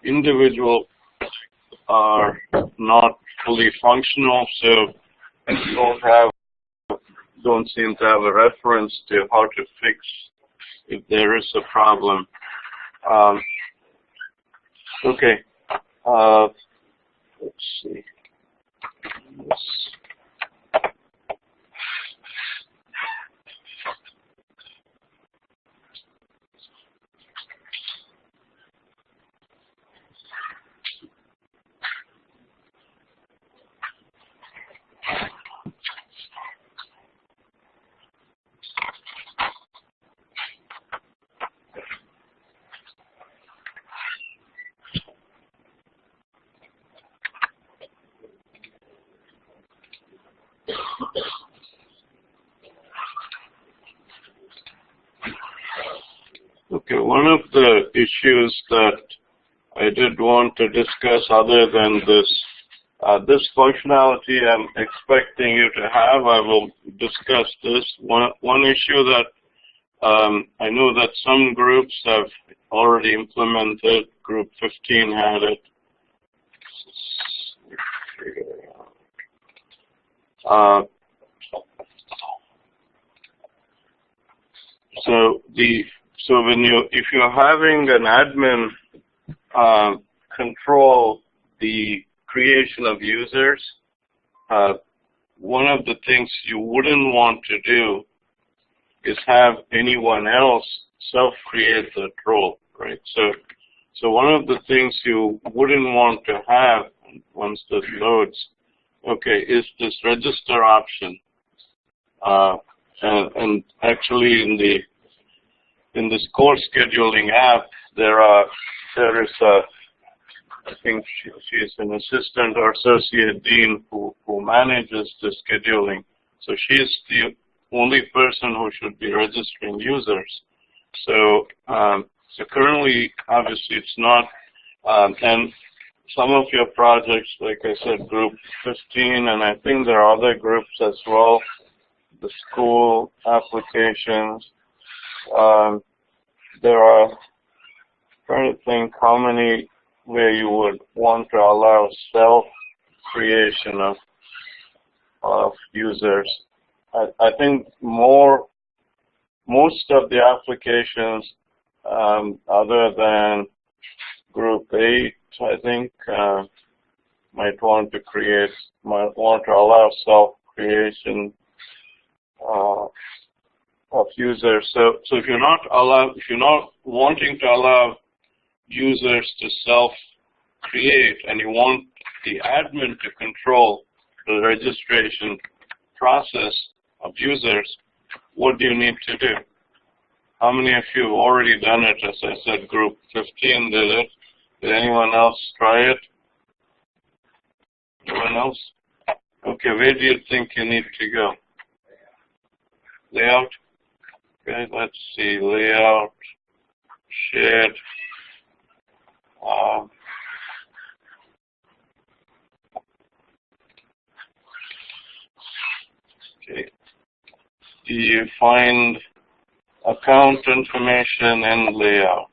individual are not fully functional, so don't seem to have a reference to how to fix if there is a problem. Okay, let's see. Okay, one of the issues that I did want to discuss other than this functionality I'm expecting you to have, I will discuss this. One issue that I know that some groups have already implemented, group 15 had it. So if you're having an admin control the creation of users, one of the things you wouldn't want to do is have anyone else self-create that role, right? So one of the things you wouldn't want to have once this loads, okay, is this register option. And actually in this course scheduling app, there is I think she's an assistant or associate dean who manages the scheduling. So she's the only person who should be registering users. So so currently, obviously, it's not. And some of your projects, like I said, group 15, and I think there are other groups as well. The school applications. There are, trying to think how many where you would want to allow self-creation of users. I think most of the applications, other than group 8, I think might want to allow self-creation of users. So if you're not wanting to allow users to self-create and you want the admin to control the registration process of users, what do you need to do? How many of you have already done it? As I said, group 15 did it. Did anyone else try it? Anyone else? Okay, where do you think you need to go? Layout? Okay, let's see, layout, shared. Okay. Do you find account information and layout?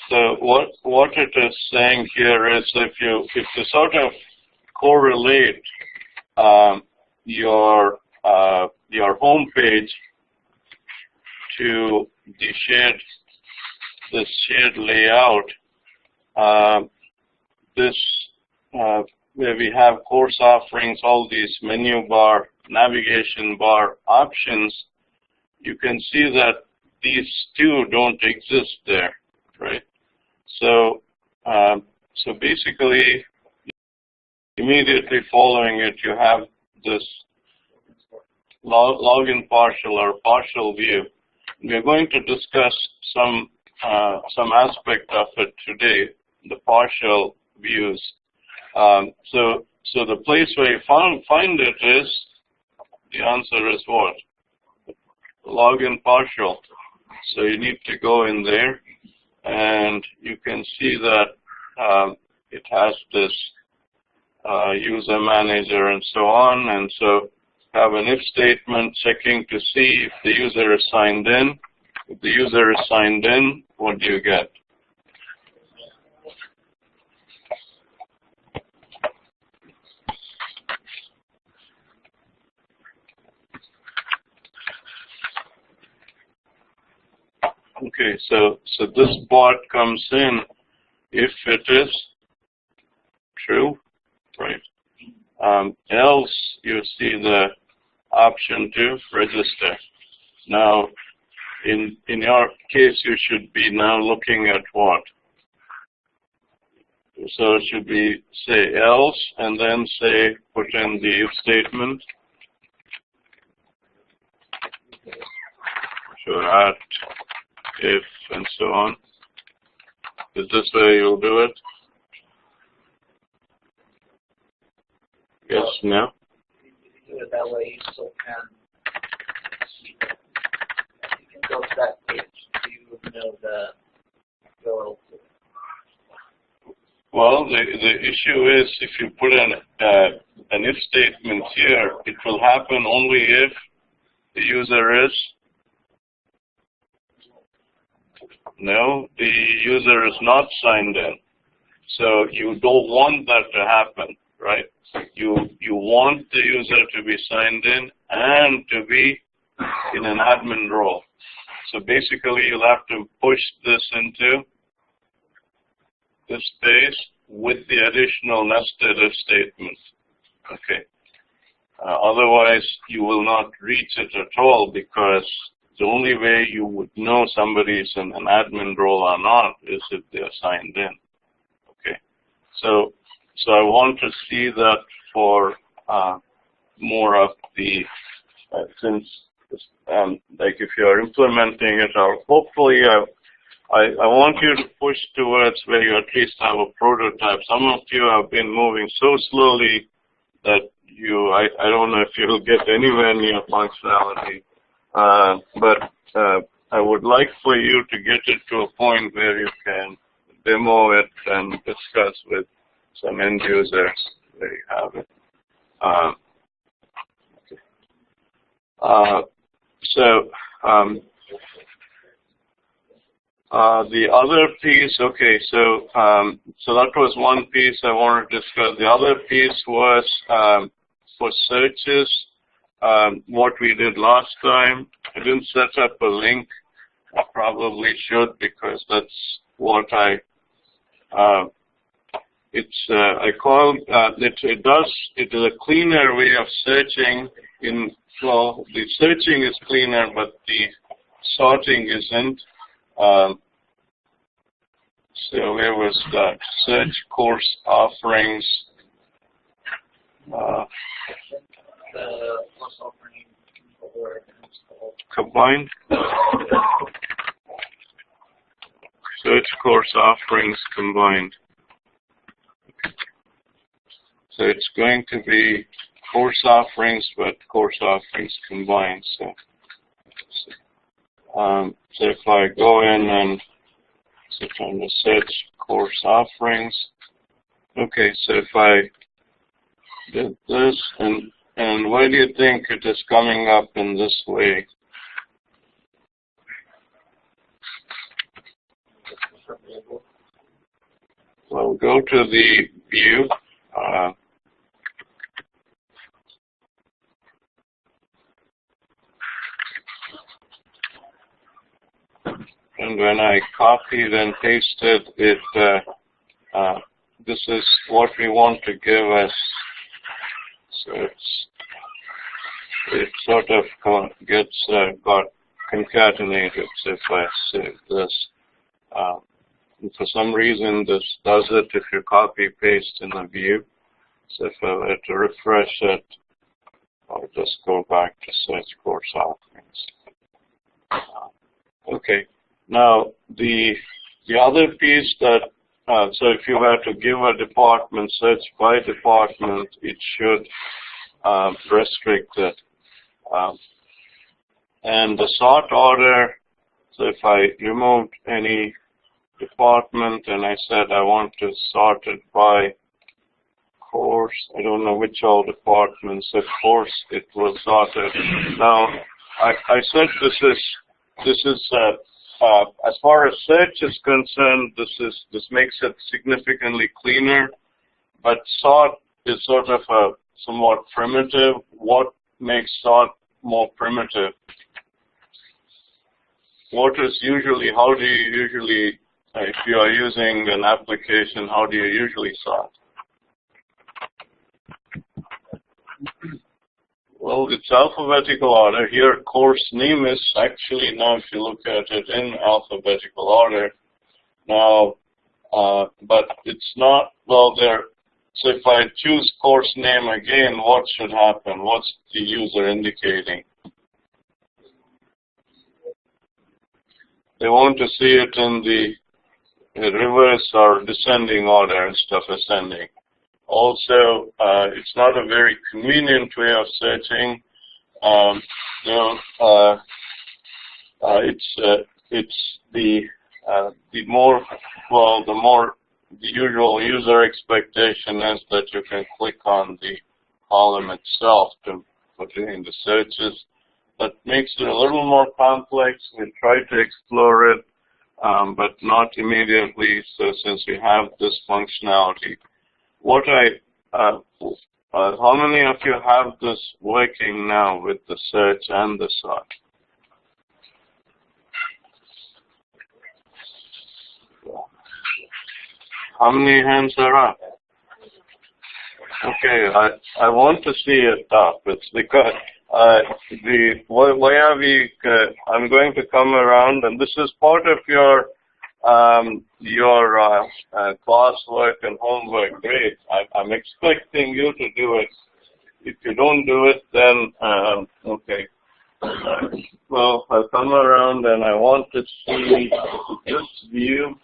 So what it is saying here is if you sort of correlate your home page to this shared layout, where we have course offerings, all these menu bar, navigation bar options, you can see that these two don't exist there, right? So so basically, immediately following it, you have this login partial or partial view. We're going to discuss some aspect of it today, the partial views. So the place where you find it is, the answer is what? Login partial. So you need to go in there, and you can see that it has this user manager and so on, and so have an if statement checking to see if the user is signed in. If the user is signed in, what do you get? Okay, so this bot comes in if it is true, right? Else you see the option to register. Now, in your case, you should be now looking at what? So it should be say else and then say put in the if statement. Sure, at if and so on. Is this where you'll do it? Yes, no? If you do it that way, you still can go to that page to know the URL. Well, the issue is if you put an if statement here, it will happen only if the user is. No, the user is not signed in. So you don't want that to happen, right? You want the user to be signed in and to be in an admin role. So basically, you'll have to push this into this space with the additional nested if statement. Okay. Otherwise, you will not reach it at all because the only way you would know somebody is in an admin role or not is if they are signed in. Okay. So I want to see that for more of the since like if you are implementing it, or hopefully I want you to push towards where you at least have a prototype. Some of you have been moving so slowly that I don't know if you'll get anywhere near functionality. But I would like for you to get it to a point where you can demo it and discuss with some end users where you have it. The other piece, okay, so that was one piece I wanted to discuss. The other piece was for searches. What we did last time, I didn't set up a link. I probably should because that's what I call it is a cleaner way of searching. Well, the searching is cleaner, but the sorting isn't. So where was that? Search course offerings. The course offering combined. Search course offerings combined. So it's going to be course offerings, but course offerings combined. So if I go in and sit on the search course offerings, okay. So if I did this, and why do you think it is coming up in this way? Well, go to the view. And when I copied and pasted it, this is what we want to give us. So it sort of gets got concatenated. So if I save this, and for some reason this does it if you copy paste in the view. So if I were to refresh it, I'll just go back to search course offerings. Okay. Now the other piece that so if you were to give a department search by department, it should restrict it. And the sort order, so if I removed any department and I said I want to sort it by course, I don't know which all departments, of course it was sorted. Now, I said this is as far as search is concerned, this makes it significantly cleaner, but sort is sort of a somewhat primitive. What makes sort more primitive? How do you usually, if you are using an application, how do you usually sort? Well, it's alphabetical order. Here, course name is actually, now if you look at it in alphabetical order, now, but it's not, well, there. So if I choose course name again, what should happen? What's the user indicating? They want to see it in the reverse or descending order instead of ascending. Also, it's not a very convenient way of searching. It's the more the usual user expectation is that you can click on the column itself to put it in the searches. That makes it a little more complex. We try to explore it, but not immediately. So since we have this functionality, how many of you have this working now with the search and the sort? How many hands are up? Okay, I want to see it up. It's because I'm going to come around, and this is part of your classwork and homework. Great. I'm expecting you to do it. If you don't do it, then okay. Well, I'll come around, and I want to see this view.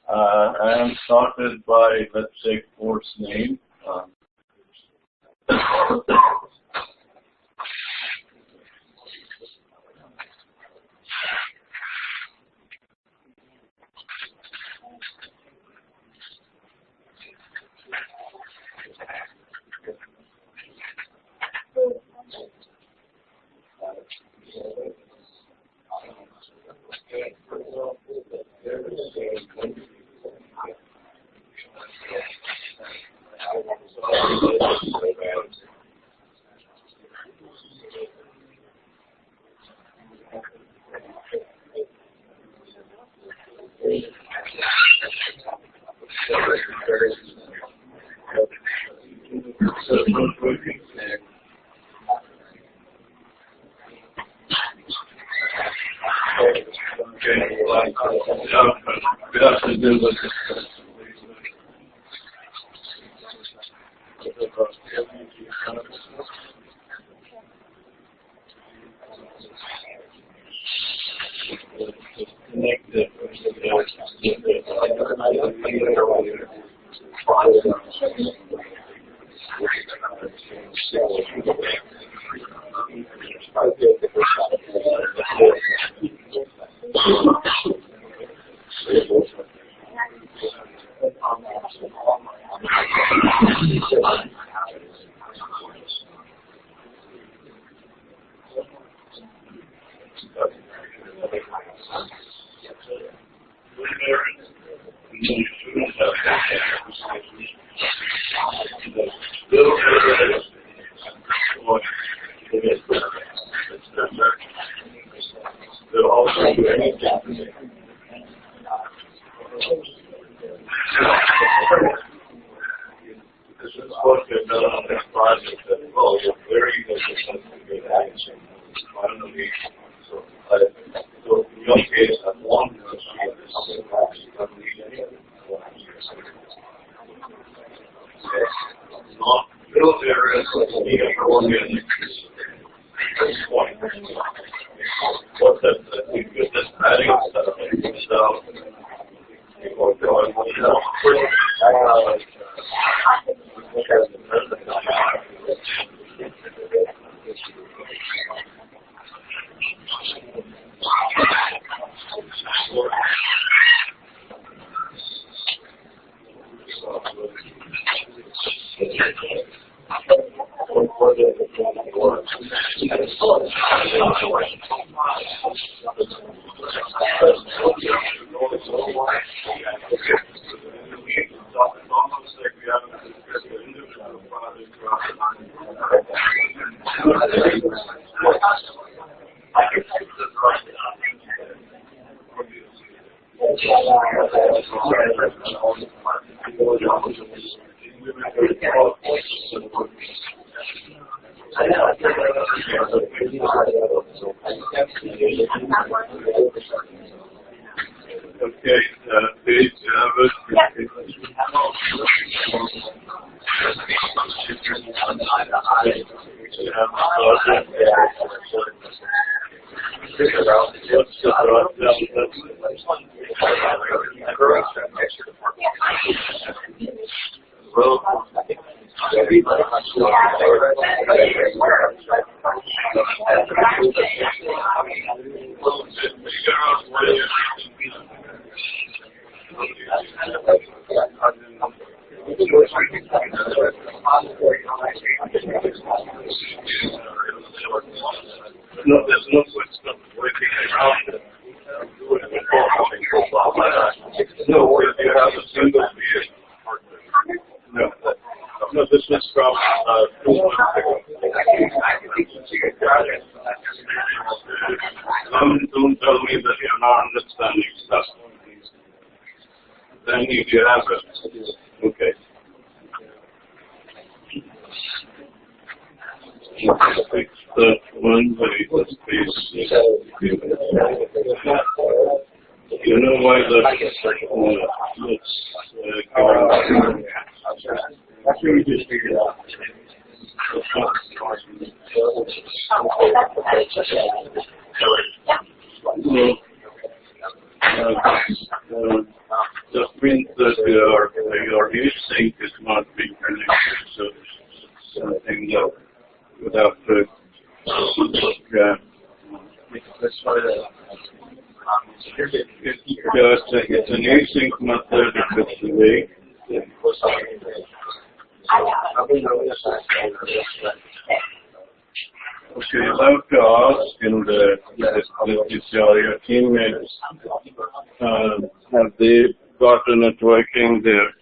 I am sorted by, let's say, course name. Page No, there's no question of waiting around it. Do it before having no, if you have a single beer. No, no, this is from 2 months ago. Don't tell me that you're not understanding stuff. Then you have it. Okay. That one way the space. You know why the let's that's what we just figured out. That means that your heat sink is not being connected, so something that would have to it's an async method if it's delayed. Okay, you'll have to ask in your teammates, have they gotten it working? They're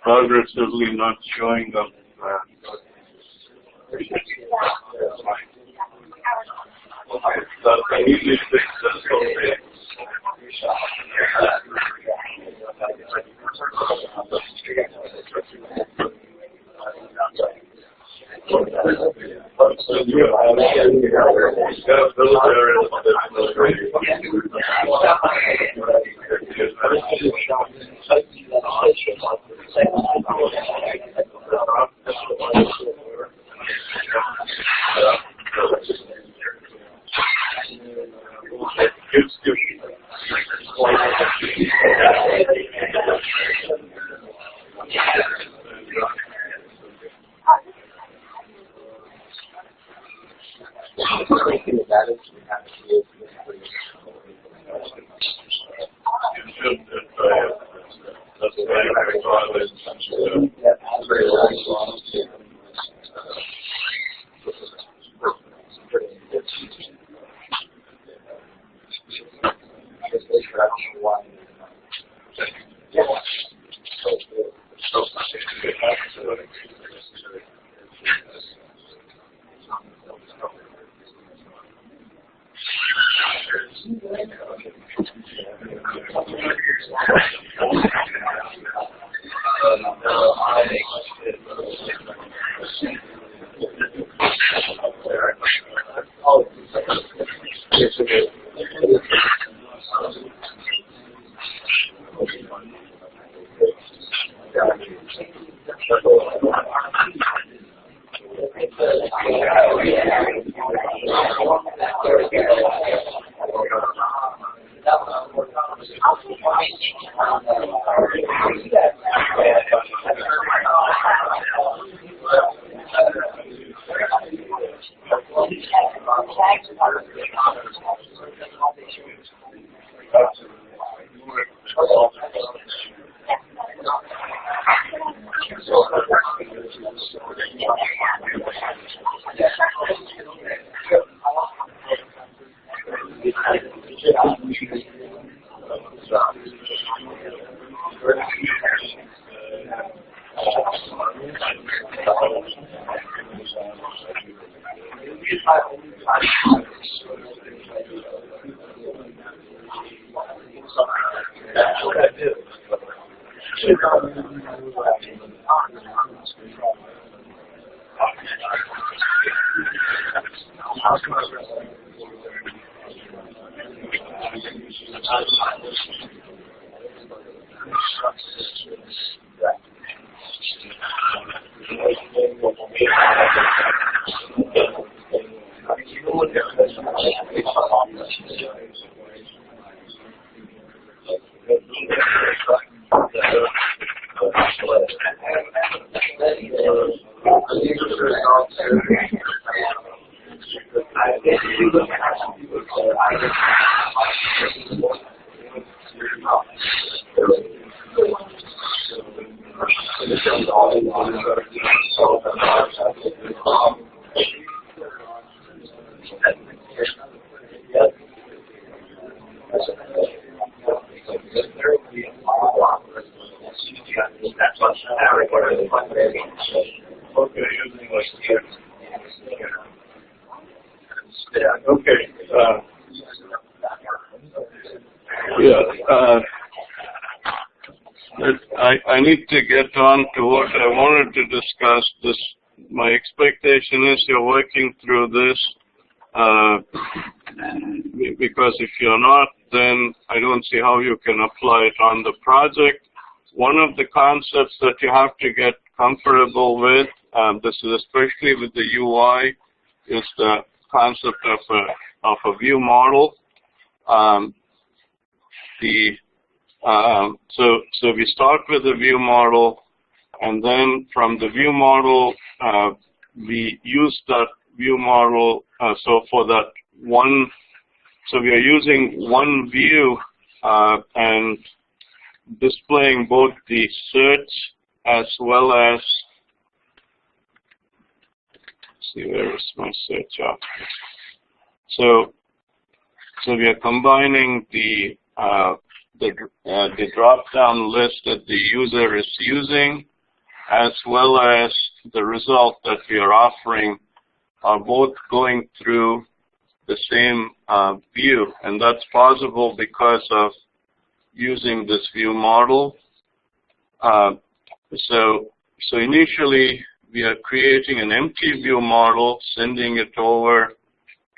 progressively not showing up. That's an easy fix. That's okay. I need to get on to what I wanted to discuss. My expectation is you're working through this, because if you're not, then I don't see how you can apply it on the project. One of the concepts that you have to get comfortable with, this is especially with the UI, is the concept of a view model. So we start with the view model, and then from the view model, we use that view model. So for that one, so we are using one view and displaying both the search as well as, let's see, where is my search up? So we are combining the drop-down list that the user is using, as well as the result that we are offering, are both going through the same view, and that's possible because of using this view model. So initially, we are creating an empty view model, sending it over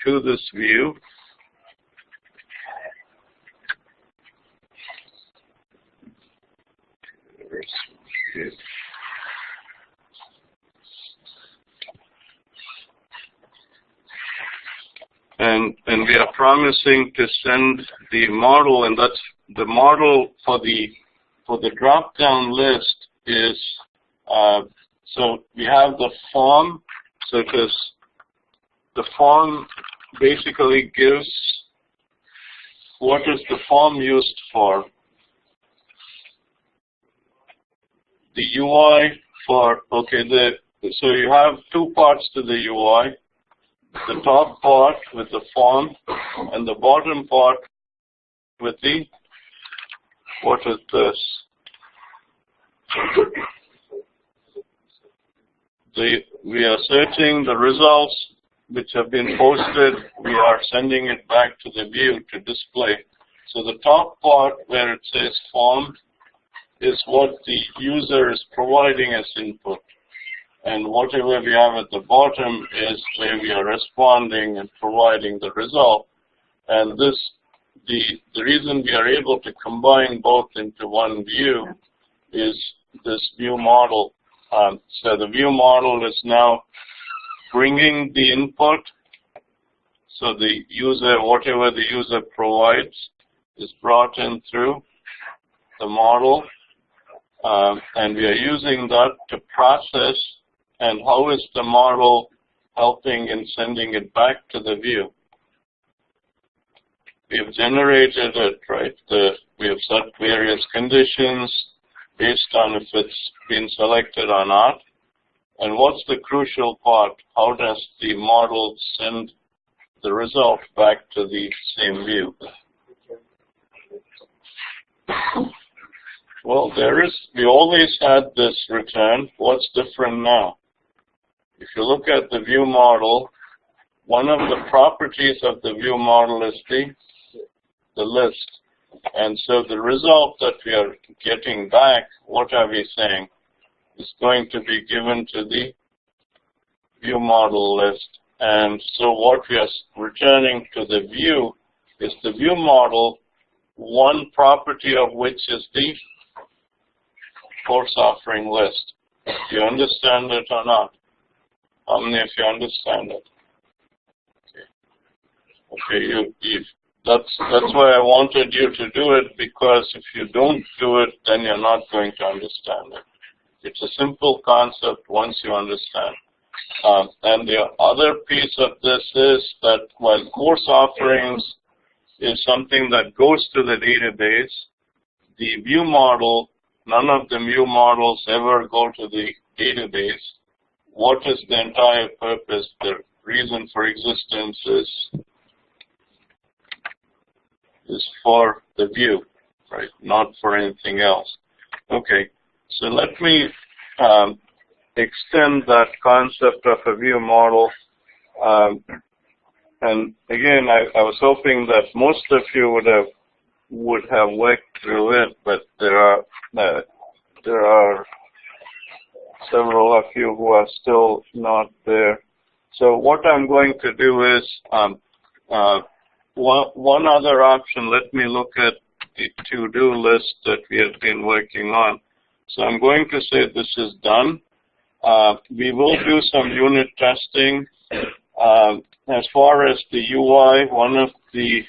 to this view. And we are promising to send the model, and that's the model for the drop-down list is, so we have the form. So it is, the form basically gives, what is the form used for? The UI for, okay, so you have two parts to the UI. The top part with the form, and the bottom part with the, what is this? We are searching the results which have been posted. We are sending it back to the view to display. So the top part where it says form is what the user is providing as input. And whatever we have at the bottom is where we are responding and providing the result. And this, the reason we are able to combine both into one view is this view model. So the view model is now bringing the input. So the user, whatever the user provides, is brought in through the model. And we are using that to process. And how is the model helping in sending it back to the view? We have generated it, right? We have set various conditions based on if it's been selected or not. And what's the crucial part? How does the model send the result back to the same view? Well, we always had this return. What's different now? If you look at the view model, one of the properties of the view model is the list. And so the result that we are getting back, what are we saying, is going to be given to the view model list. And so what we are returning to the view is the view model, one property of which is the course offering list. Do you understand it or not? How many of you understand it? Okay, that's why I wanted you to do it, because if you don't do it, then you're not going to understand it. It's a simple concept once you understand. And the other piece of this is that while course offerings is something that goes to the database, the view model, none of the view models ever go to the database. What is the entire purpose? The reason for existence is for the view, right? Not for anything else. Okay, so let me extend that concept of a view model. And again, I was hoping that most of you would have worked through it, but there are several of you who are still not there. So what I'm going to do is one other option. Let me look at the to-do list that we have been working on. So I'm going to say this is done. We will do some unit testing. As far as the UI, one of the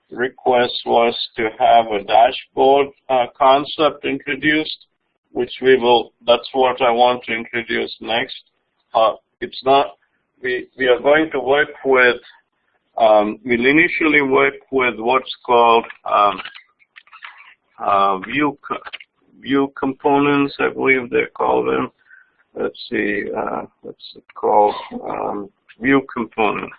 requests was to have a dashboard concept introduced, which that's what I want to introduce next. It's not, we are going to work with, we'll initially work with what's called view components, I believe they call them. Let's see, what's it called? View components.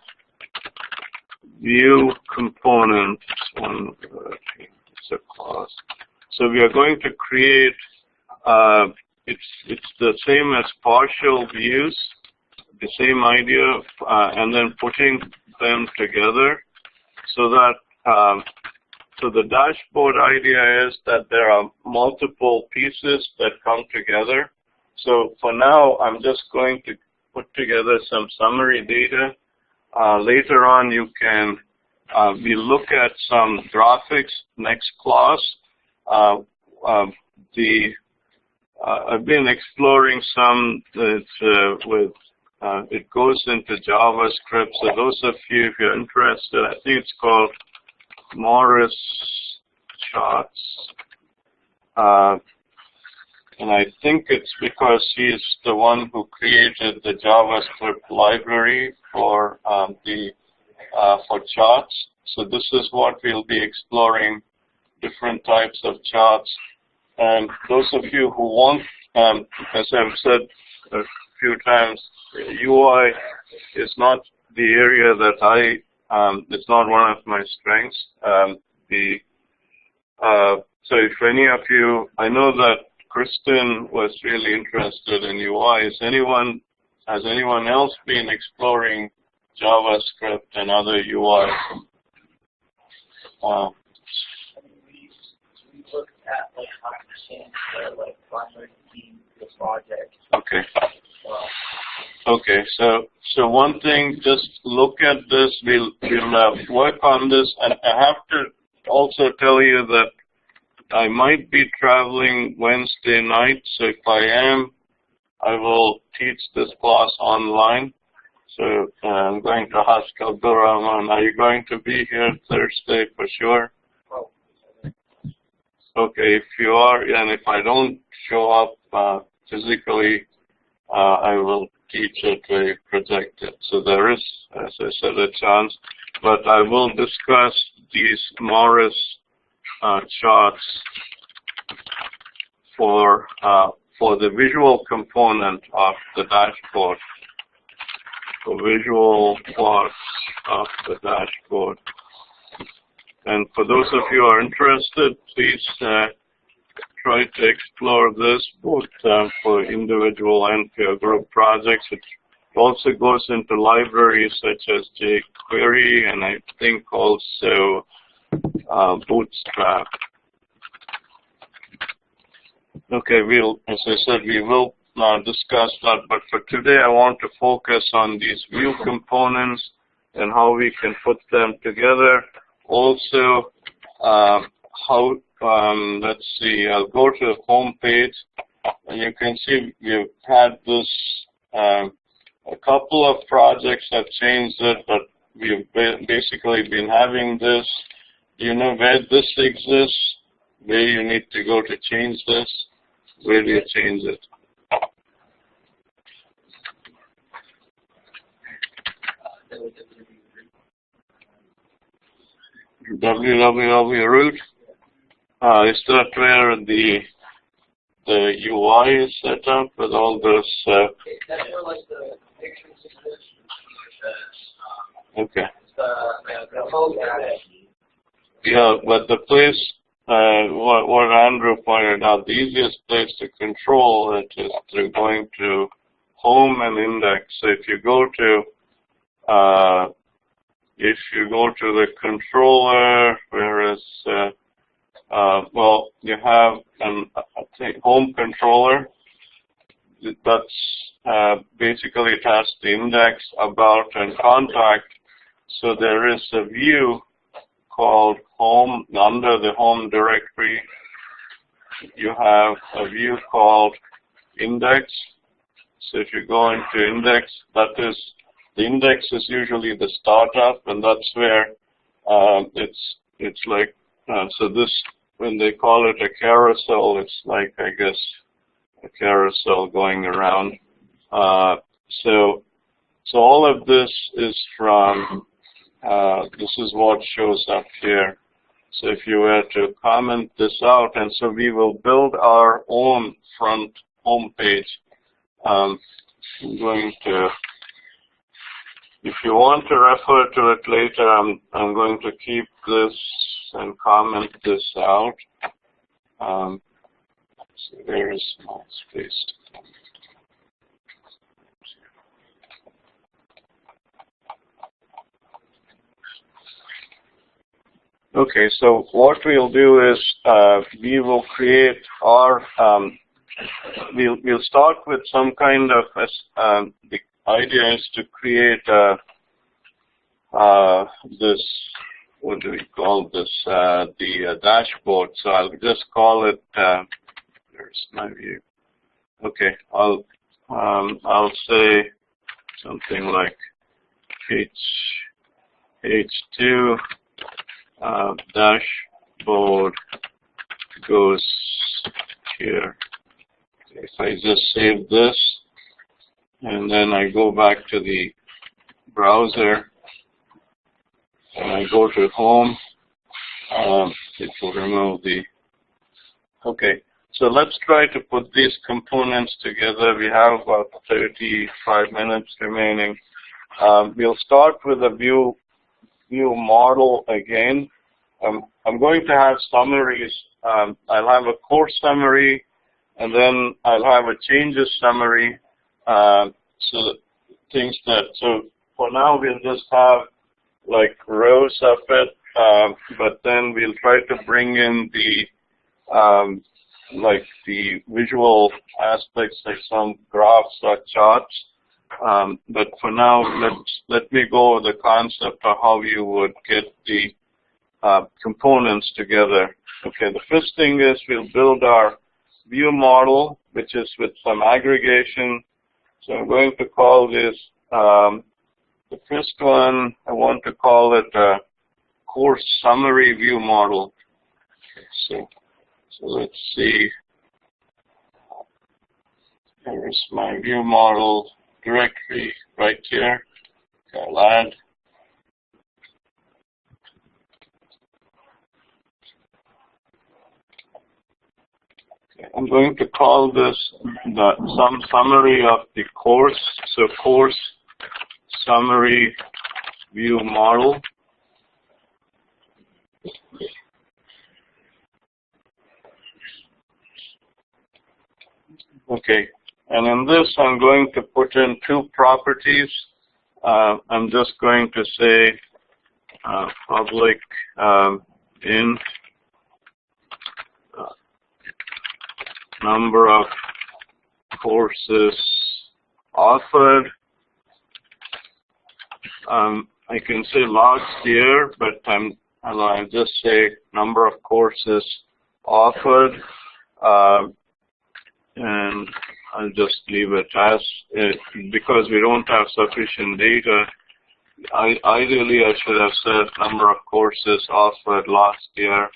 View components. It's a class. So we are going to create. It's the same as partial views, the same idea, and then putting them together, so that so the dashboard idea is that there are multiple pieces that come together. So for now, I'm just going to put together some summary data. Later on, you can we look at some graphics next class. I've been exploring some that with it goes into JavaScript. So those of you, if you're interested, I think it's called Morris Charts. And I think it's because he's the one who created the JavaScript library for for charts. So this is what we'll be exploring, different types of charts. And those of you who want, as I've said a few times, UI is not the area that it's not one of my strengths. So if any of you, I know that Kristen was really interested in UI. Has anyone else been exploring JavaScript and other UI? We looked at like how to change the primary key to the project. Okay. Okay. So one thing, just look at this. We'll work on this, and I have to also tell you that I might be traveling Wednesday night, so if I am, I will teach this class online. So I'm going to ask Abdurrahman, are you going to be here Thursday for sure? Okay, if you are, and if I don't show up physically, I will teach it very projected. So there is, as I said, a chance. But I will discuss these Morris charts for the visual component of the dashboard, the visual plots of the dashboard. And for those of you who are interested, please try to explore this both for individual and for group projects. It also goes into libraries such as jQuery and I think also Bootstrap. Okay, as I said, we will discuss that, but for today I want to focus on these view components and how we can put them together. Also, how, let's see, I'll go to the home page, and you can see we've had this, a couple of projects have changed it, but we've basically been having this. You know where this exists, where you need to go to change this, where do you change it? www.root. Is that where the UI is set up with all those? That's where like the pictures exist. Okay. The whole data. Yeah, but the place, what Andrew pointed out, the easiest place to control it is through going to home and index. So if you go to the controller, whereas well, you have a home controller. That's basically it has the index, about, and contact. So there is a view called home. Under the home directory, you have a view called index. So if you go into index, that is, the index is usually the startup, and that's where it's like, so this, when they call it a carousel, it's like, I guess, a carousel going around. So all of this is from, this is what shows up here. So if you were to comment this out, and so we will build our own front home page. I'm going to, if you want to refer to it later, I'm going to keep this and comment this out. So there is my space. Okay, so what we'll do is we will create our, we'll start with some kind of, the idea is to create this, what do we call this, the dashboard. So I'll just call it, there's my view. Okay, I'll say something like H2 dashboard goes here. If I just save this, and then I go back to the browser, and I go to home, it will remove the, okay. So let's try to put these components together. We have about 35 minutes remaining. We'll start with a view model again. I'm going to have summaries. I'll have a course summary, and then I'll have a changes summary. So things that, so for now we'll just have like rows of it, but then we'll try to bring in the like the visual aspects, like some graphs or charts. But for now, let me go over the concept of how you would get the components together. Okay, the first thing is we'll build our view model, which is with some aggregation. So I'm going to call this, the first one, I want to call it a course summary view model. Okay, so let's see. Here's my view model directory right here. Okay, I'll add. Okay, I'm going to call this some summary of the course. So course summary view model. Okay, and in this I'm going to put in two properties. I'm just going to say public int number of courses offered. I can say last year, but I'll just say number of courses offered, and I'll just leave it as because we don't have sufficient data. Ideally, I should have said number of courses offered last year,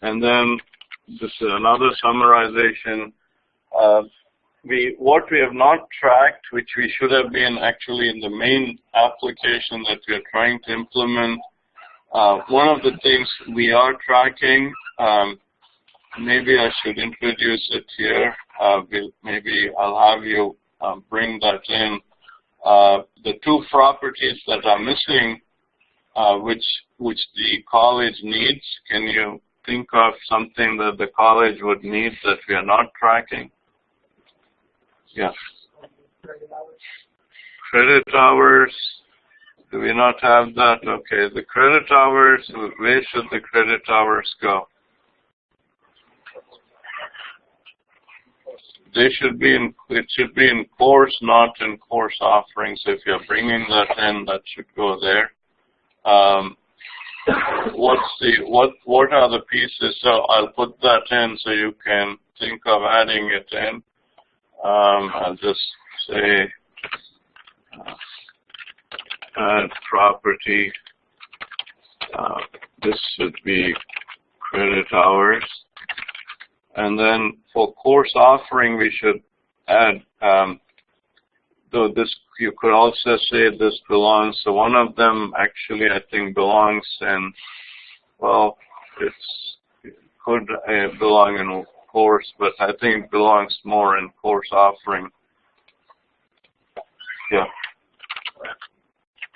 and then this is another summarization. What we have not tracked, which we should have been actually in the main application that we are trying to implement, one of the things we are tracking, maybe I should introduce it here. Maybe I'll have you bring that in. The two properties that are missing, which the college needs. Can you think of something that the college would need that we are not tracking? Yeah. Credit hours. Do we not have that? Okay. The credit hours. Where should the credit hours go? They should be in. It should be in course, not in course offerings. If you're bringing that in, that should go there. What are the pieces? So I'll put that in so you can think of adding it in. I'll just say add property. This should be credit hours. And then for course offering, we should add, though this, you could also say this belongs, so one of them actually I think belongs in, well, it could belong in a course, but I think it belongs more in course offering. Yeah.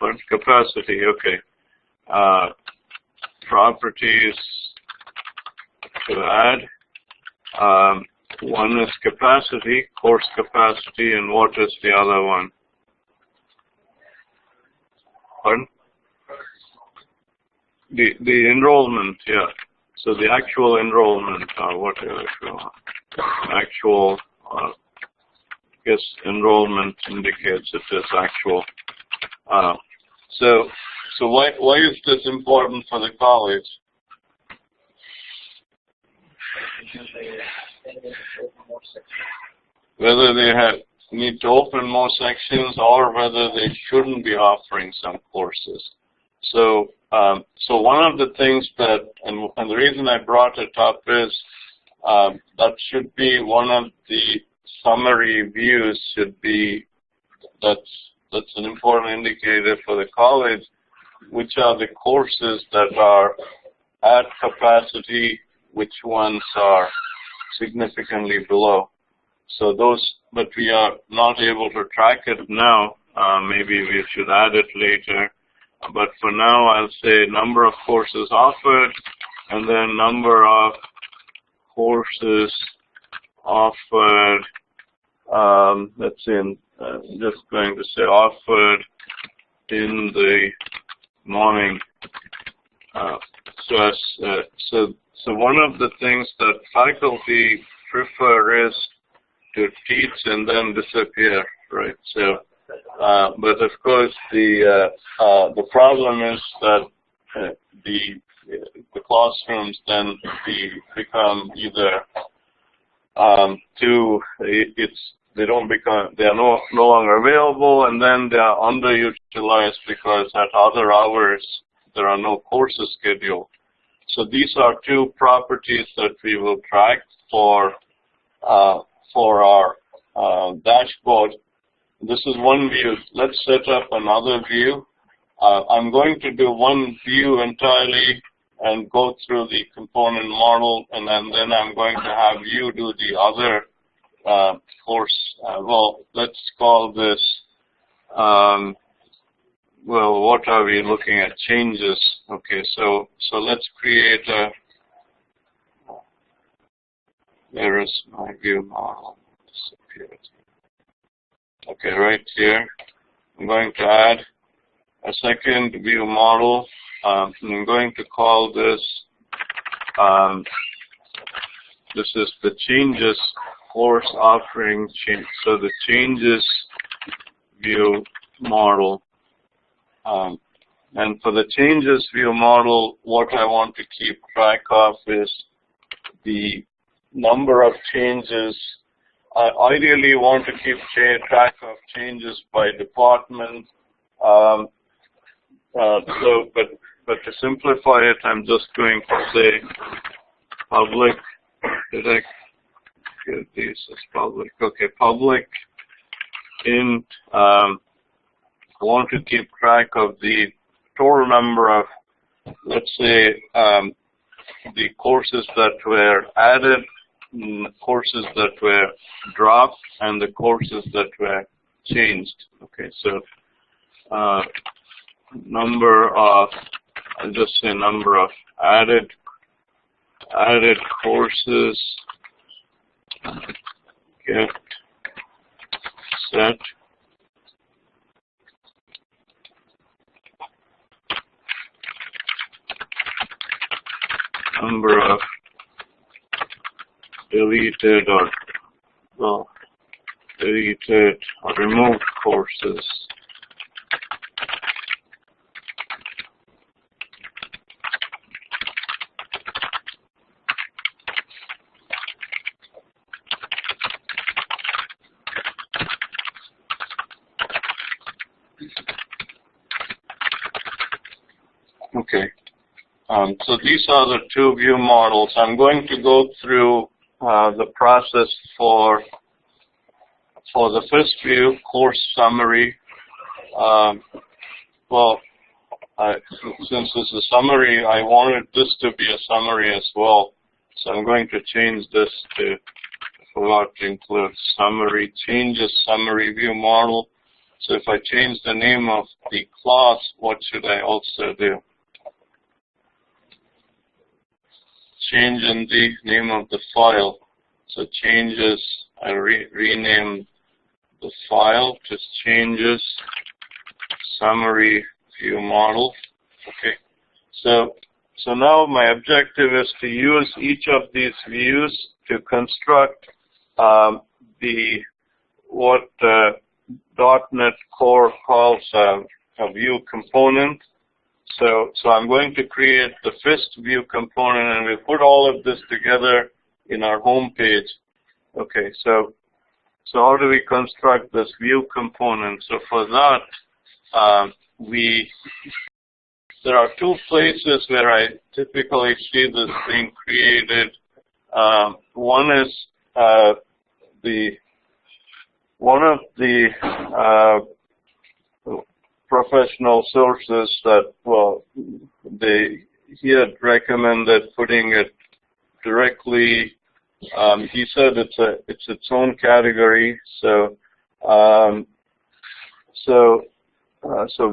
But capacity, okay. Properties to add. One is capacity, course capacity, and what is the other one? Pardon? The enrollment, yeah. So the actual enrollment, what actual, yes, enrollment indicates it is actual. So why is this important for the college? Whether they need to open more sections or whether they shouldn't be offering some courses. So one of the things that, and the reason I brought it up is that should be one of the summary views should be, that's an important indicator for the college, which are the courses that are at capacity, which ones are significantly below. So those, but we are not able to track it now. Maybe we should add it later. But for now, I'll say number of courses offered, and then number of courses offered. Let's see, I'm just going to say offered in the morning. So one of the things that faculty prefer is to teach and then disappear, right? So, but of course the problem is that the classrooms then become either they are no longer available, and then they are underutilized because at other hours there are no courses scheduled. So these are two properties that we will track for our dashboard. This is one view. Let's set up another view. I'm going to do one view entirely and go through the component model, and then I'm going to have you do the other course. Well, let's call this, well, what are we looking at? Changes. Okay, so let's create a, Where is my view model? Disappeared. Okay, right here. I'm going to add a second view model. I'm going to call this, this is the changes course offering change. So the changes view model. And for the changes view model, what I want to keep track of is the number of changes. I ideally want to keep track of changes by department. But to simplify it, I'm just going to say public. Did I get these as public? Okay, public int. I want to keep track of the total number of, let's say, the courses that were added, courses that were dropped, and the courses that were changed. Okay, so number of, I'll just say number of added courses, get set. Number of deleted or removed courses. Okay. So these are the two view models. I'm going to go through the process for the first view, course summary. Since it's a summary, I wanted this to be a summary as well. So I'm going to change this to, I forgot to include summary, changes summary view model. So if I change the name of the class, what should I also do? Change in the name of the file. So changes, I rename the file to changes summary view model. Okay. So now my objective is to use each of these views to construct what .NET Core calls a view component. So I'm going to create the first view component, and we'll put all of this together in our home page. Okay, so how do we construct this view component? So for that, there are two places where I typically see this being created. One is one of the professional sources that, well, he had recommended putting it directly. He said it's its own category. So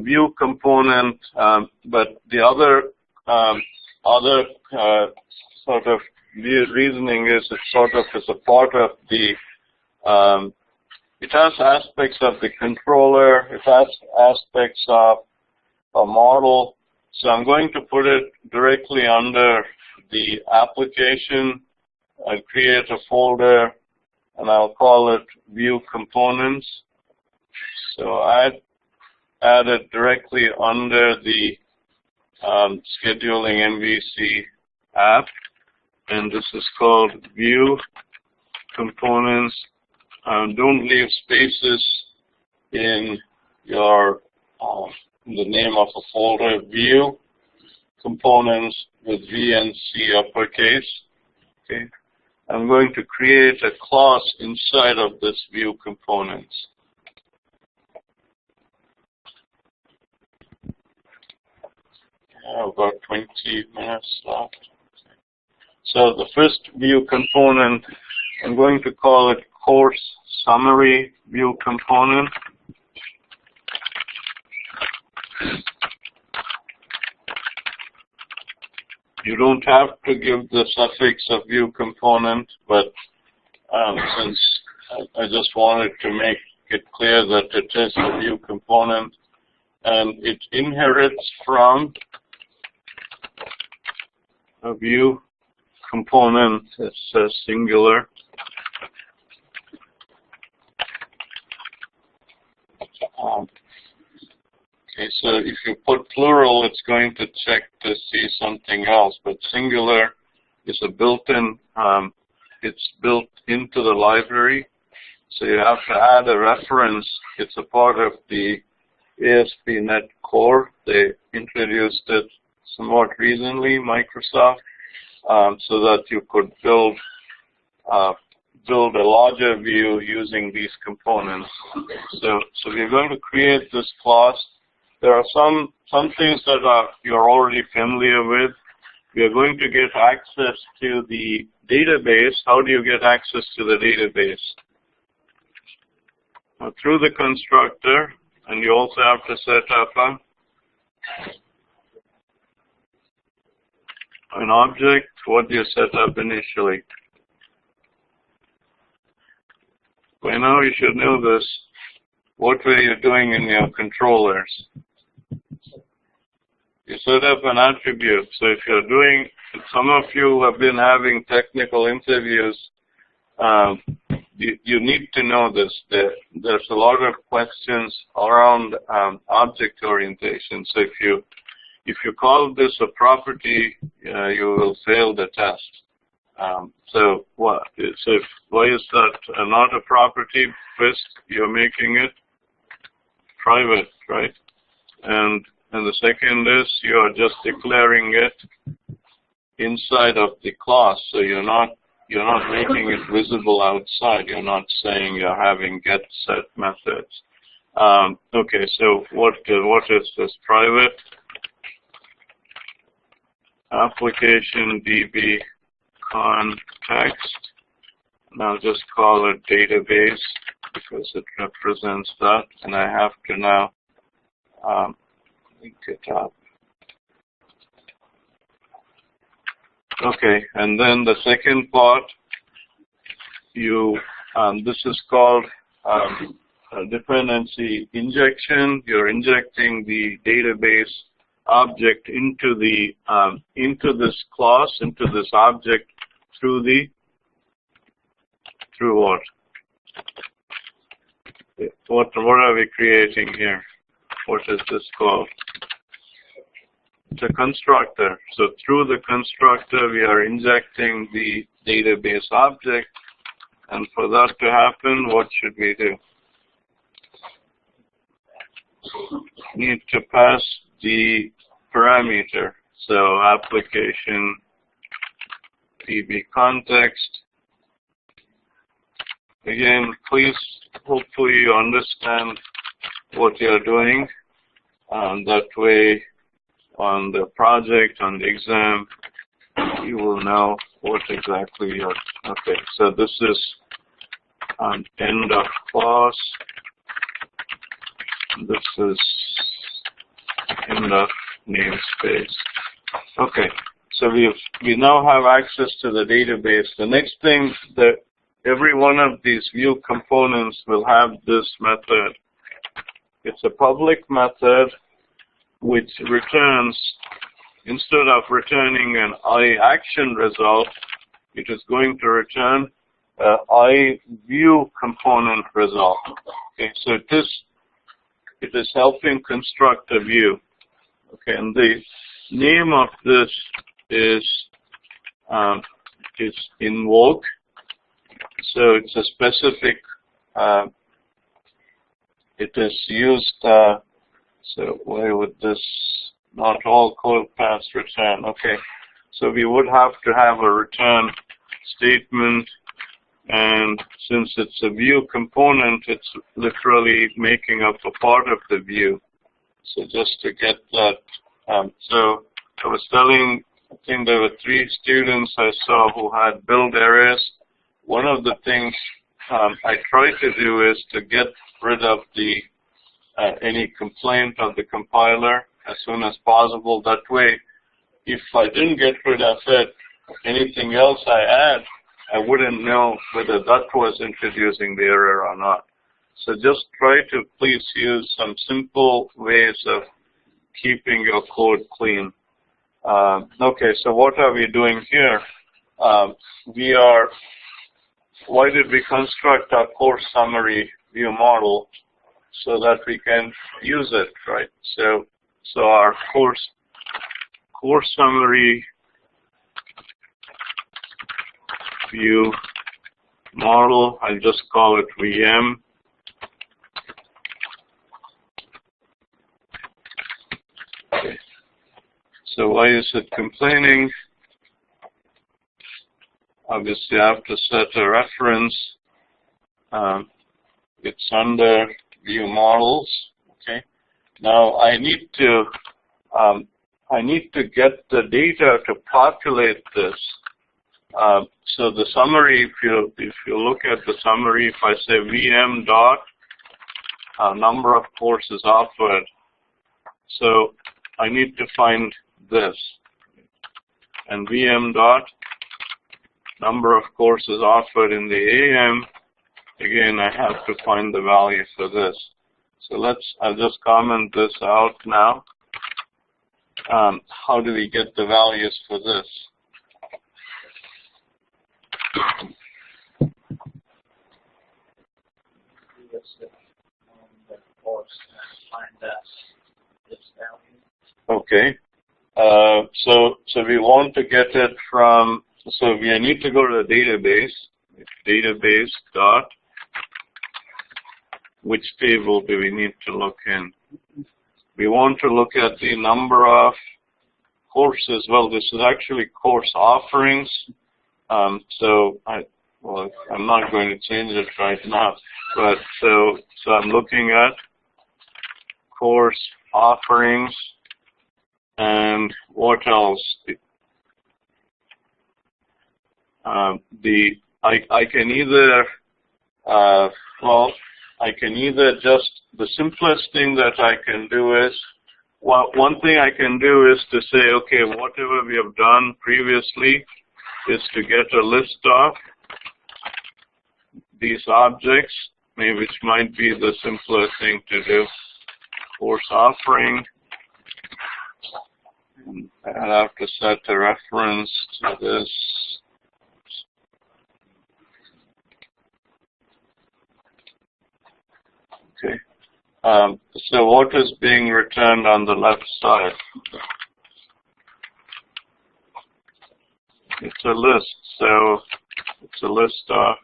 view component, but the other sort of reasoning is it sort of is a part of the. It has aspects of the controller. It has aspects of a model. So I'm going to put it directly under the application. I'll create a folder, and I'll call it View Components. So add it directly under the Scheduling MVC app, and this is called View Components. Don't leave spaces in your the name of a folder. View Components with V and C uppercase. Okay. I'm going to create a class inside of this View Components. I've got 20 minutes left. So the first View Component, I'm going to call it Course Summary View Component. You don't have to give the suffix of view component, but since I just wanted to make it clear that it is a view component, and it inherits from a view component that says singular. Okay, so if you put plural, it's going to check to see something else, but singular is a built-in, it's built into the library, so you have to add a reference. It's a part of the ASP.NET Core. They introduced it somewhat recently, Microsoft, so that you could build a larger view using these components. So we're going to create this class. There are some things that you're already familiar with. We are going to get access to the database. How do you get access to the database? Through the constructor, and you also have to set up an object. What do you set up initially? By now you should know this. What were you doing in your controllers? You set up an attribute. So if you're doing, some of you have been having technical interviews, you need to know this. There's a lot of questions around object orientation. So if you call this a property, you will fail the test. So why is that not a property? First, you're making it private, right? And the second is you're just declaring it inside of the class. So you're not making it visible outside. You're not saying you're having get set methods. Okay, so what is this? Private application DB context. And I'll just call it database because it represents that, and I have to now link it up. Okay, and then the second part, this is called a dependency injection. You're injecting the database object into this class, into this object through what? What are we creating here? What is this called? It's a constructor. So through the constructor, we are injecting the database object. And for that to happen, what should we do? Need to pass the parameter. So application DB context. Again, please, hopefully you understand what you're doing. That way, on the project, on the exam, you will know what exactly you're. Okay, so this is end of class. This is end of namespace. Okay, so we now have access to the database. The next thing that every one of these view components will have this method. It's a public method which returns, instead of returning an iAction result, it is going to return an iView component result. Okay, so it is helping construct a view. Okay, and the name of this is invoke. So it's a specific. It is used. So why would this not all code paths return? Okay, so we would have to have a return statement, and since it's a view component, it's literally making up a part of the view. So just to get that, so I was telling, I think there were 3 students I saw who had build errors. One of the things I try to do is to get rid of the any complaint of the compiler as soon as possible. That way, if I didn't get rid of it, anything else I add, I wouldn't know whether that was introducing the error or not. So just try to please use some simple ways of keeping your code clean. Okay, so what are we doing here? Why did we construct our course summary view model? So that we can use it, right? So our course summary view model, I'll just call it VM. Okay. So why is it complaining? Obviously, I have to set a reference. It's under view models. Okay. Now I need to get the data to populate this. So the summary, if you look at the summary, if I say VM dot number of courses offered, so I need to find this, and VM dot number of courses offered in the AM. Again, I have to find the value for this. So I'll just comment this out now. How do we get the values for this? Okay. So we want to get it from, so we need to go to the database dot, which table do we need to look in? We want to look at the number of courses. Well, this is actually course offerings. So I'm not going to change it right now. But so I'm looking at course offerings, and what else? I can either I can either just, the simplest thing that I can do is, one thing I can do is to say, okay, whatever we have done previously is to get a list of these objects, maybe which might be the simpler thing to do. Course offering, and I have to set a reference to this. Okay. So what is being returned on the left side? It's a list. So it's a list of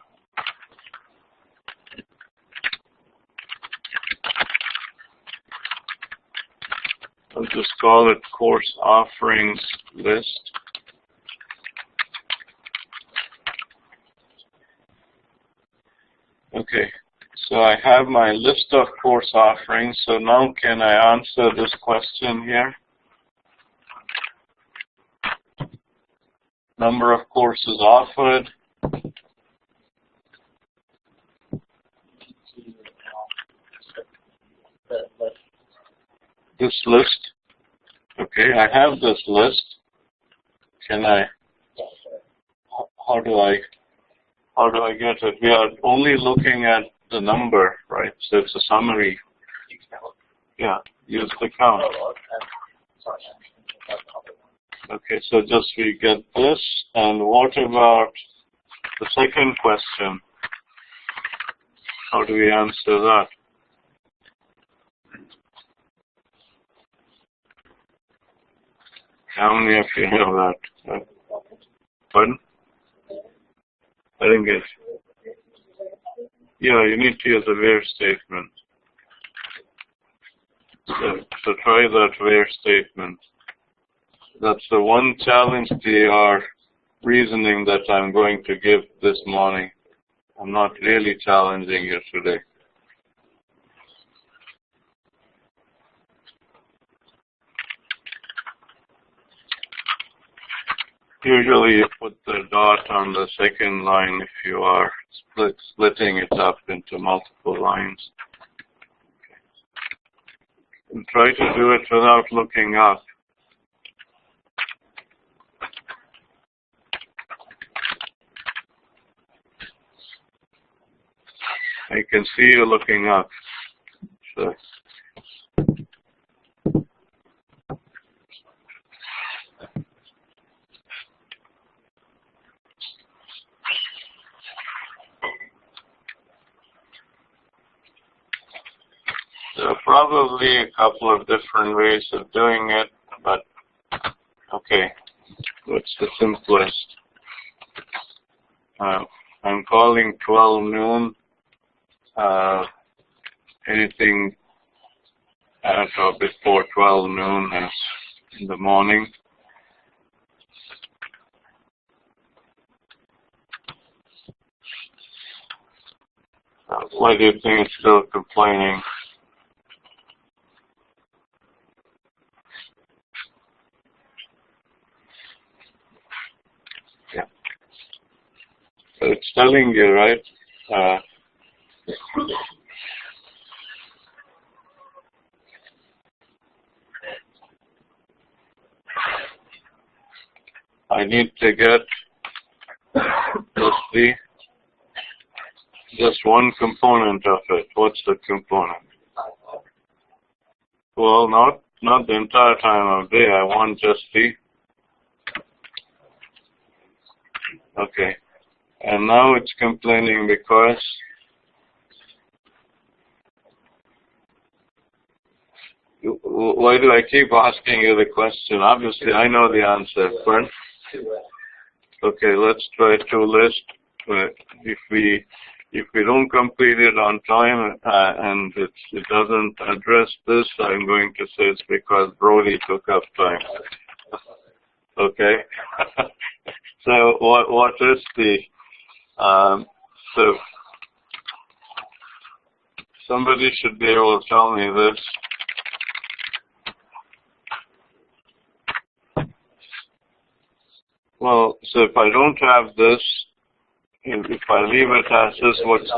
I'll just call it course offerings list. Okay. So I have my list of course offerings. So now can I answer this question here? Number of courses offered. This list. Okay, I have this list. Can I? How do I get it? We are only looking at the number, right? So it's a summary. Yeah, use the count. Okay, so just we get this. And what about the second question? How do we answer that? How many of you know that? Pardon? I didn't get it. Yeah, you need to use a where statement. So try that where statement. That's the one challenge to our reasoning that I'm going to give this morning. I'm not really challenging you today. Usually you put the dot on the second line if you are splitting it up into multiple lines. And try to do it without looking up. I can see you looking up. So. There are probably a couple of different ways of doing it, but okay, what's the simplest? I'm calling 12 noon, anything at or before 12 noon is in the morning. Why do you think it's still complaining? Yeah. So it's telling you, right? I need to get just one component of it. What's the component? Well, not the entire time of day. I want just the. Okay. And now it's complaining because why do I keep asking you the question? Obviously, I know the answer. But okay, let's try to list. If we don't complete it on time and it doesn't address this, I'm going to say it's because Brody took up time. Okay. So what is the so somebody should be able to tell me this. Well, so if I don't have this, if I leave it as this, what's...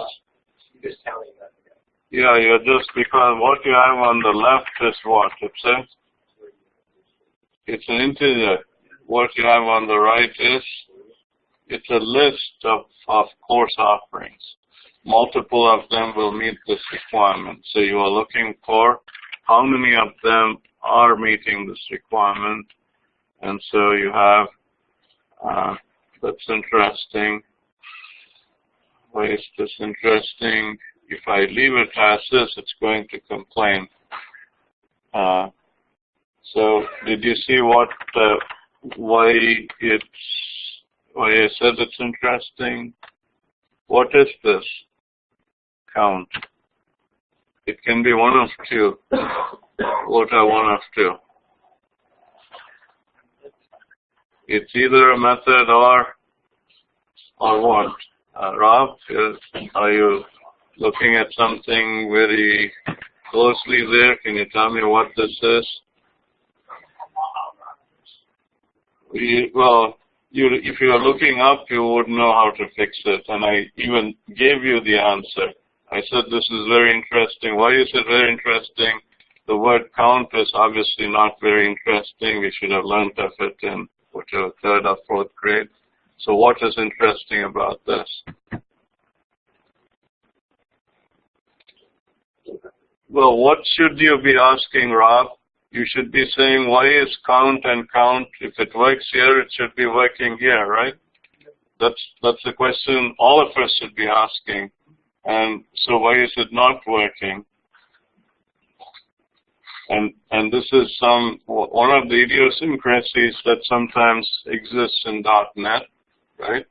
Yeah, you're just, because what you have on the left is what? It's an integer. What you have on the right is, it's a list of course offerings. Multiple of them will meet this requirement. So you are looking for how many of them are meeting this requirement. And so you have, that's interesting. Why is this interesting? If I leave it as this, it's going to complain. So did you see why I said it's interesting? What is this count? It can be one of two. What are one of two? It's either a method or what? Rob, are you looking at something very closely there? Can you tell me what this is? Well, if you are looking up, you would know how to fix it. And I even gave you the answer. I said this is very interesting. Why is it very interesting? The word count is obviously not very interesting. We should have learned of it in whatever, 3rd or 4th grade. So what is interesting about this? Well, what should you be asking, Rob? You should be saying, why is count and count? If it works here, it should be working here, right? That's the question all of us should be asking. And so why is it not working? And this is one of the idiosyncrasies that sometimes exists in .NET, right?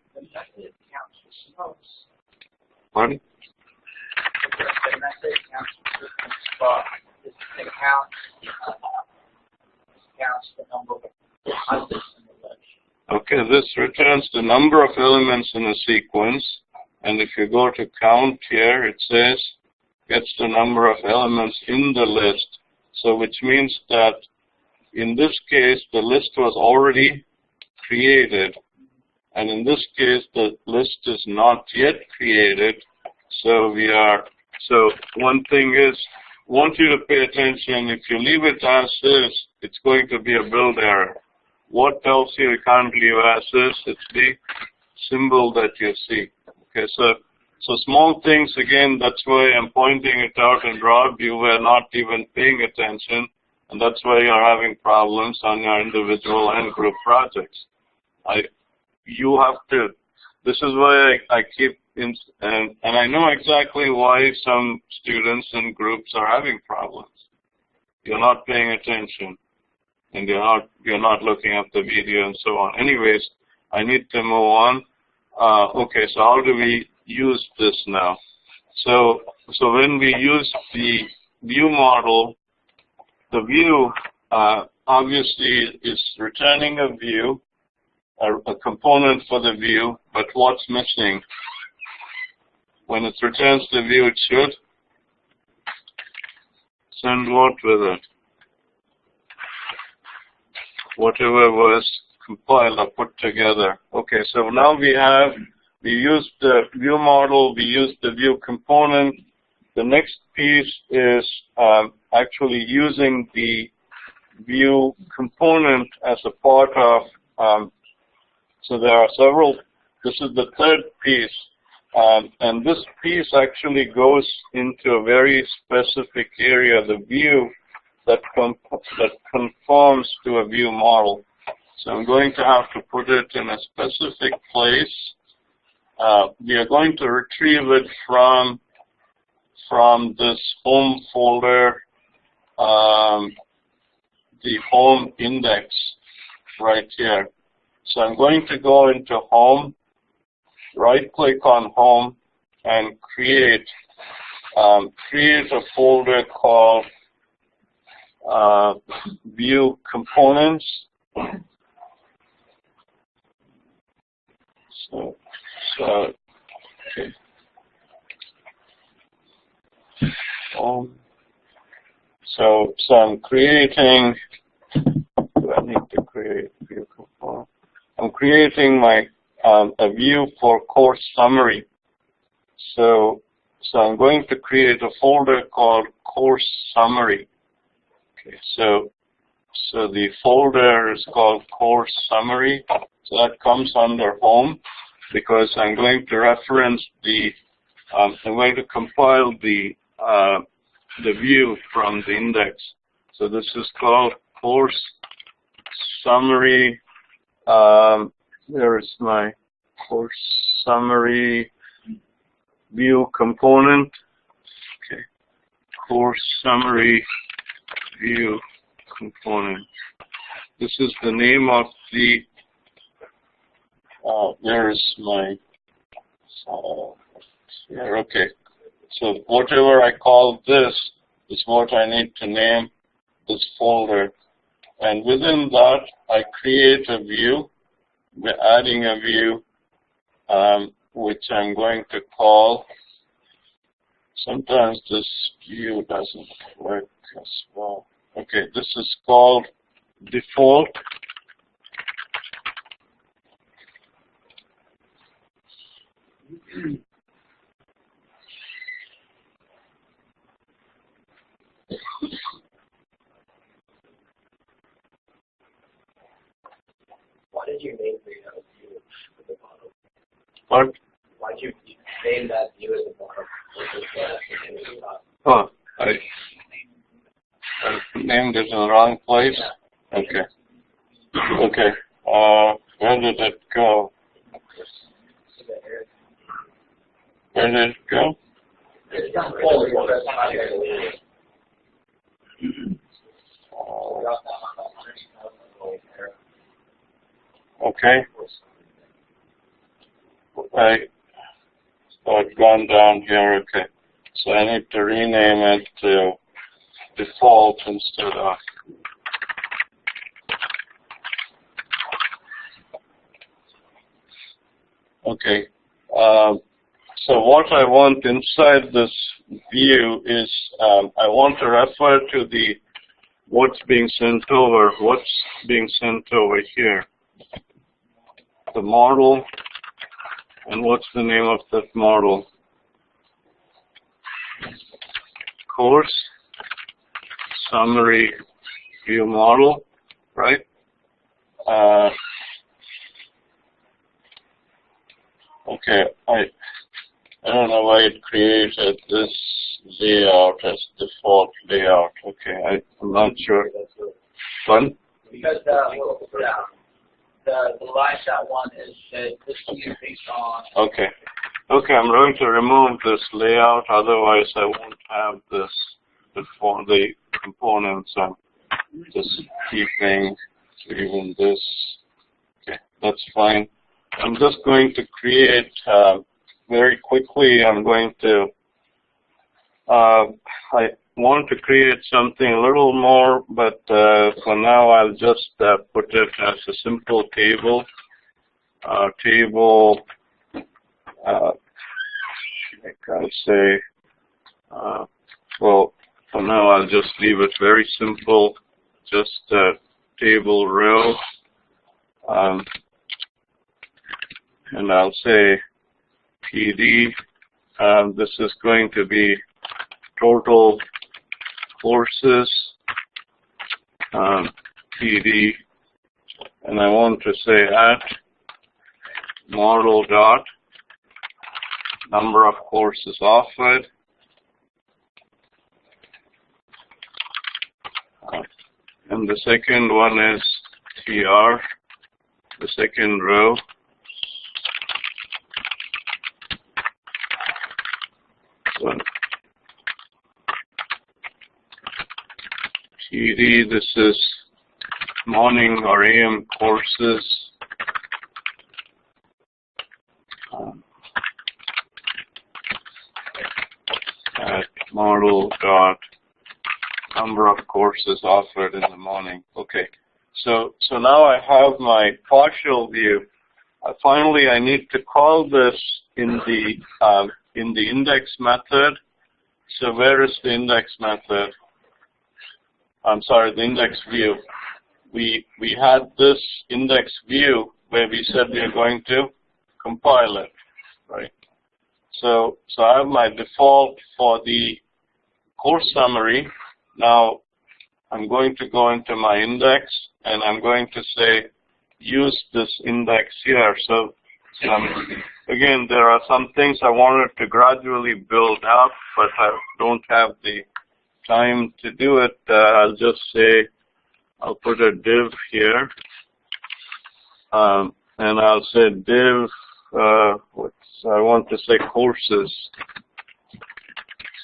Pardon? Okay, this returns the number of elements in a sequence, and if you go to count here, it says gets the number of elements in the list. So which means that in this case, the list was already created, and in this case, the list is not yet created. So one thing is, I want you to pay attention. If you leave it as is, it's going to be a build error. What tells you can't leave as is? It's the symbol that you see. Okay, so So small things, again, that's why I'm pointing it out, and Rob, you were not even paying attention, and that's why you're having problems on your individual and group projects. You have to, this is why I keep, and I know exactly why some students and groups are having problems. You're not paying attention, and you're not looking at the video and so on. Anyways, I need to move on. Okay, so how do we use this now? So when we use the view model, the view obviously is returning a view, a component for the view, but what's missing? When it returns the view, it should send what with it? Whatever was compiled or put together. Okay, so now we used the view model, we used the view component. The next piece is actually using the view component as a part of, so there are several, this is the third piece, and this piece actually goes into a very specific area, the view that conforms to a view model. So I'm going to have to put it in a specific place. We are going to retrieve it from this home folder, the home index right here. So I'm going to go into home, right-click on home, and create a folder called view components. So okay. So I'm creating. Do I need to create view component? I'm creating my a view for course summary. So I'm going to create a folder called course summary. Okay, so the folder is called course summary. So that comes under home because I'm going to reference the, I'm going to compile the view from the index. So this is called course summary. There is my course summary view component. Okay, course summary view component. This is the name of the, there's my, here, okay. So whatever I call this is what I need to name this folder. And within that, I create a view. We're adding a view, which I'm going to call, sometimes this view doesn't work as well. Okay, this is called default. Why did you name the view at the bottom? What? Why did you name that view at the bottom? Oh, I named it in the wrong place? Okay. Okay. Where did it go? Where did it go? Okay. So it's gone down here. Okay. So I need to rename it to default instead of. Okay. So what I want inside this view is I want to refer to the what's being sent over here. The model, and what's the name of that model? Course summary view model, right? Okay, I don't know why it created this layout as default layout. Okay, I'm not sure. Fun? Because the line shot one is this is based on. Okay. Okay, I'm going to remove this layout, otherwise I won't have this before the components. I'm just keeping even this. Okay, that's fine. I'm just going to create very quickly. I'm going to I want to create something a little more, but for now I'll just put it as a simple table. I'll say, well, for now I'll just leave it very simple, just a table row, and I'll say PD. This is going to be total courses, PD, and I want to say at model dot number of courses offered, and the second one is TR, the second row, so TD, this is morning or AM courses, at model dot number of courses offered in the morning. Okay, so now I have my partial view. Finally, I need to call this in the index method. So where is the index method? I'm sorry, the index view. We had this index view where we said we are going to compile it, right? So I have my default for the course summary. Now I'm going to go into my index and I'm going to say use this index here. So again, there are some things I wanted to gradually build up, but I don't have the time to do it. I'll just say I'll put a div here, and I'll say div. I want to say courses.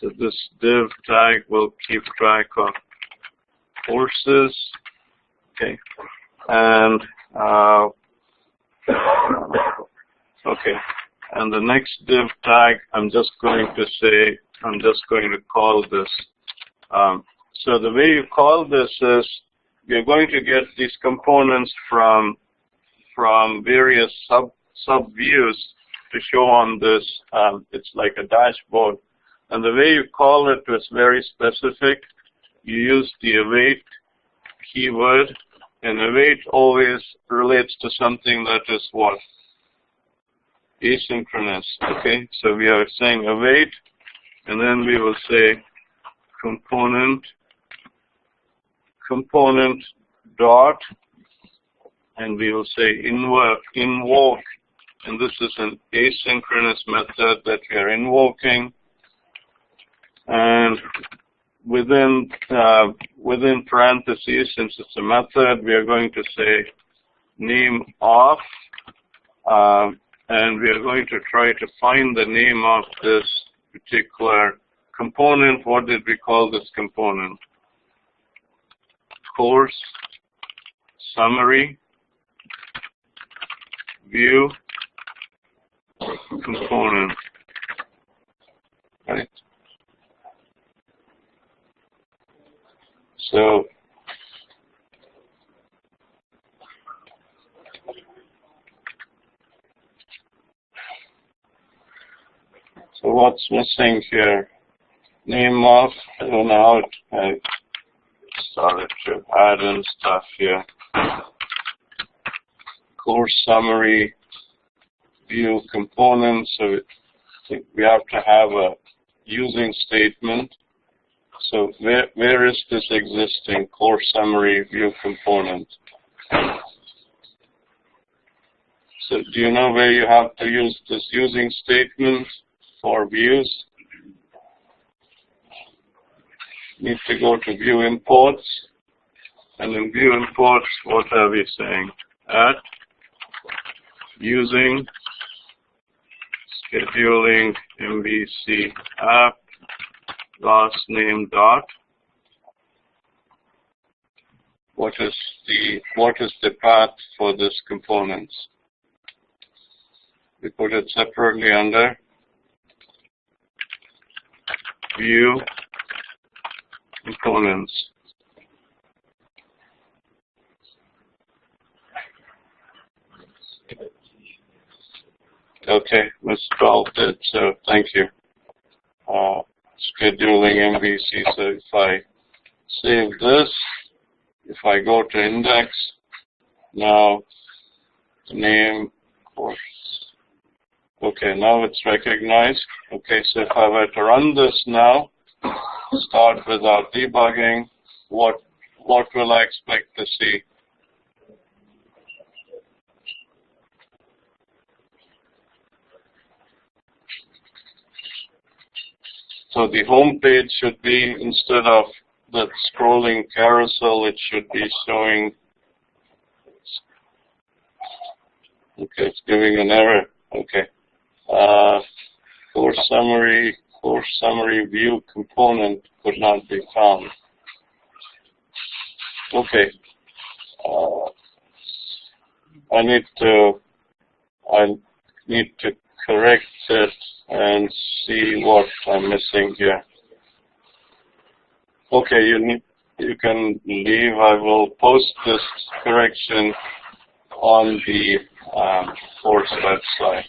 So this div tag will keep track of courses. Okay, and okay, and the next div tag, I'm just going to call this. So the way you call this is you're going to get these components from various sub views to show on this. It's like a dashboard, and the way you call it is very specific. You use the await keyword, and await always relates to something that is what? Asynchronous. Okay, so we are saying await, and then we will say component dot, and we will say invoke, and this is an asynchronous method that we are invoking, and within parentheses, since it's a method, we are going to say name of, and we are going to try to find the name of this particular component. What did we call this component? Course summary view component, right? So what's missing here? Name of, I don't know how I started to add in stuff here. Course summary view component, so I think we have to have a using statement. So where is this existing course summary view component? So do you know where you have to use this using statement for views. Need to go to view imports. And in view imports, what are we saying? At using scheduling MVC app last name dot. What is the path for this components? We put it separately under view components. Okay, misspelled it, so thank you. Scheduling MVC, so if I save this, if I go to index, now the name course. Okay, now it's recognized. Okay, so if I were to run this now, start without debugging, what will I expect to see? So the home page should be, instead of the scrolling carousel, it should be showing, okay, it's giving an error, okay. Course summary view component could not be found. Okay. I need to correct it and see what I'm missing here. Okay, you can leave. I will post this correction on the course website.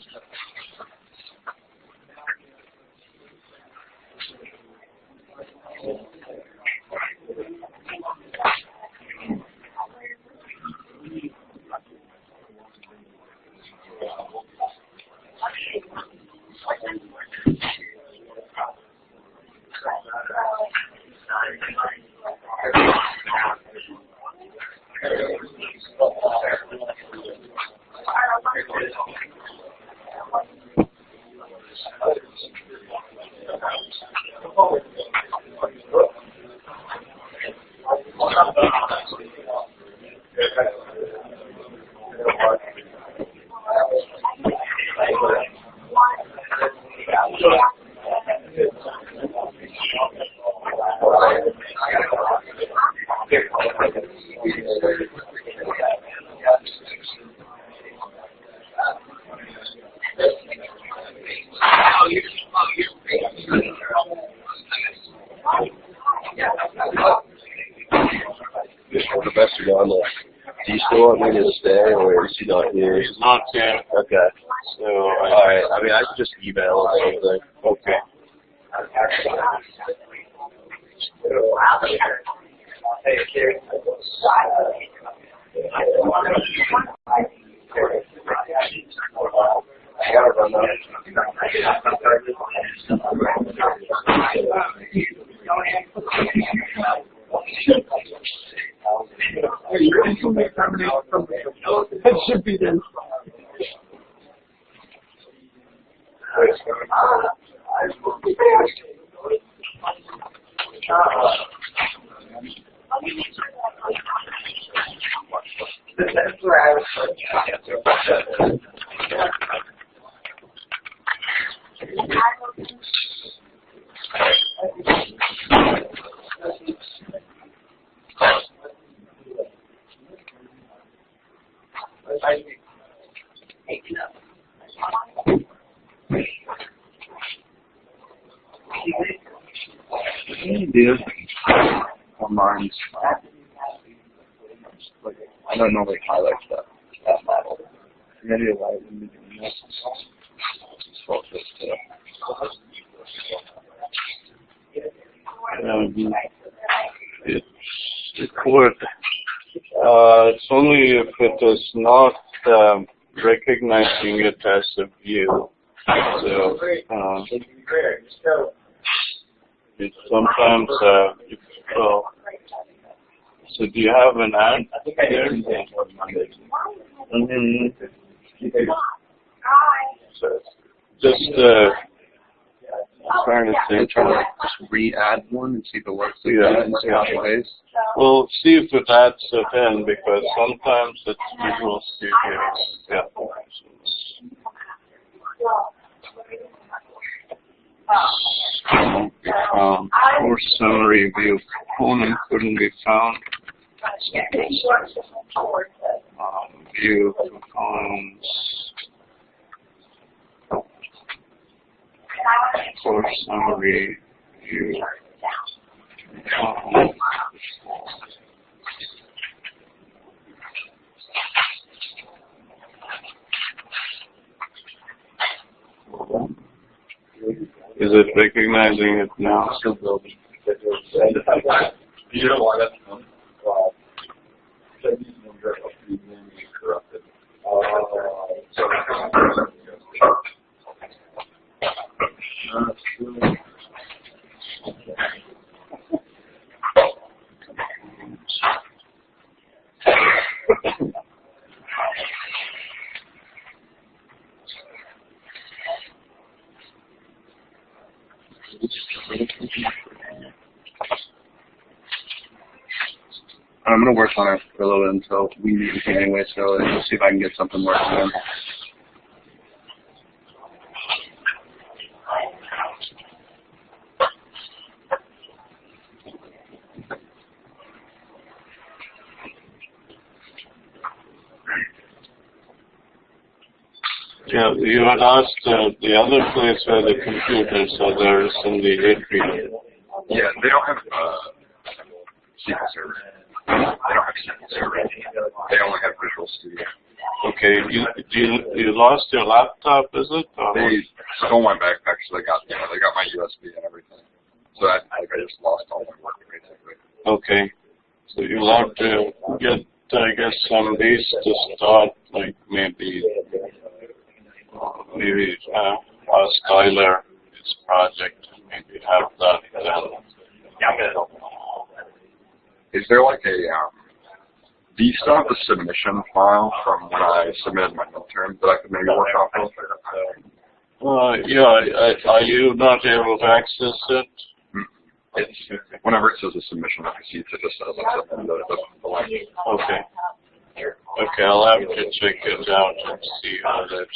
Do you still want me to stay, or is he not here? He's not here. Okay. So Alright, I mean, I could just email or something. Okay. I gotta run out. That should be done. That's where I was. Dude, mine's like, I don't normally highlight stuff. That model. Maybe a light in the next. It would. It's only if it is not recognizing it as a view. So it sometimes. So do you have an ad? I think I did. So just trying to think. Try to like just re-add one and see if it works. Yeah, And see yeah. how it plays. We'll see if it adds it in because sometimes it's Visual Studio. Yeah. Course summary view component couldn't be found. View components. Course summary view. Is it recognizing it now? Still building. You don't want that to come. Corrupted. I'm gonna work on it for a little bit until we meet with you anyway, so let's see if I can get something working then. Yeah, you had asked the other place where the computers are there is in the atrium. Yeah, they don't have SQL Server. They don't have SQL Server. They only have Visual Studio. Okay, you lost your laptop, is it? Or They stole my backpack, so they got my USB and everything. So I just lost all my work basically. okay, so you'll have to get, I guess, some base to start, like maybe ask Tyler his project, maybe have that done. Is there like a do you still have the submission file from when I submitted my midterm that I could maybe work off of? Yeah, are you not able to access it? It's whenever it says a submission, I see it just says the link. Okay. Okay, I'll have to check it out and see how that is.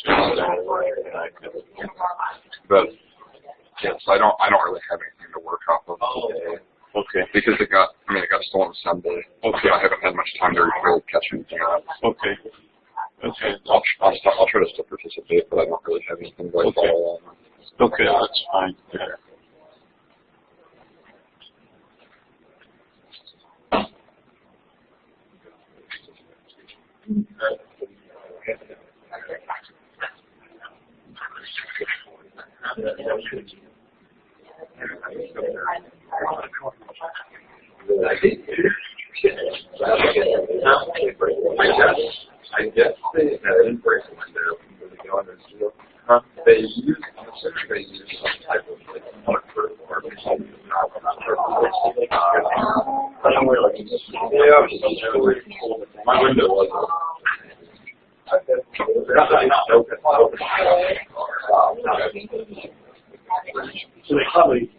But yes, I don't really have anything to work off of Okay. because it got stolen Sunday. Okay. So I haven't had much time to really catch anything up. Okay. Okay. I'll try to still participate, but I don't really have anything to like Okay. follow on. Okay, that's fine. Yeah. I guess they didn't break when they're they use some type of my window was So they probably.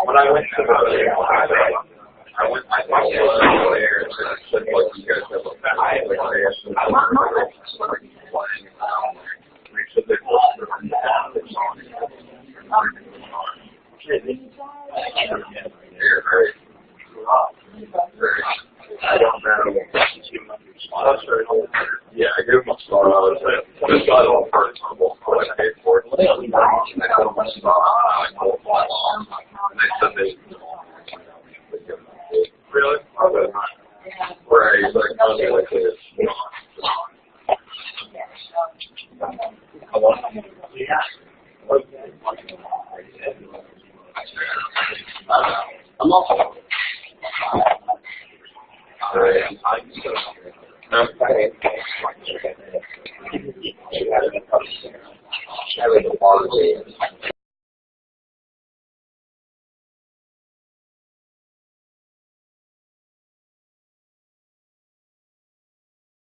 When I went to I thought it was there, and I said, like, you guys have a family, like, they asked me flying around, and they said they I don't know. Yeah, I gave them a star. I was like, this got all parts on both what I paid for it. And they told them a star. And they said they really? Right, like, I was like this. How long? Yeah. I'm also. Having the quality